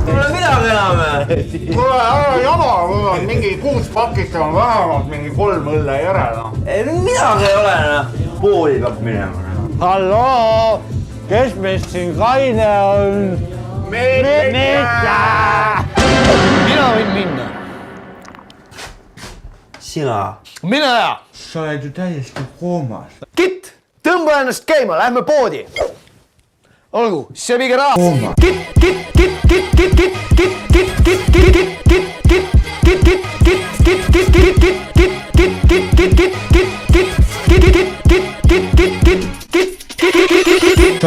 Pole midagi enam. Kuule, ära jama, mul on mingi 6 pakist on vähemalt mingi 3 õlle järel. Midagi ei ole. Pooli peab minema. Halloo, kes meist siin kaine on? Mitte! Mina võin minna. Sina. Mine ja! Sa oled ju täiesti koomas. Kitt, tõmba ennast käima, lähme poodi. Olgu, see viige raha. Sa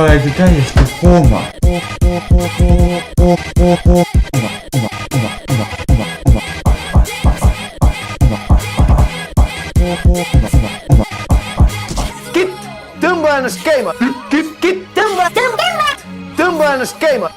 oled ju täiesti koomas. Kitt, tõmba ennast käima. Kitt, tõmba ennast käima. Tõmba ennast käima.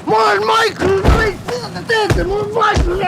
Ma olen Michael, mida te teete? Ma olen Michael.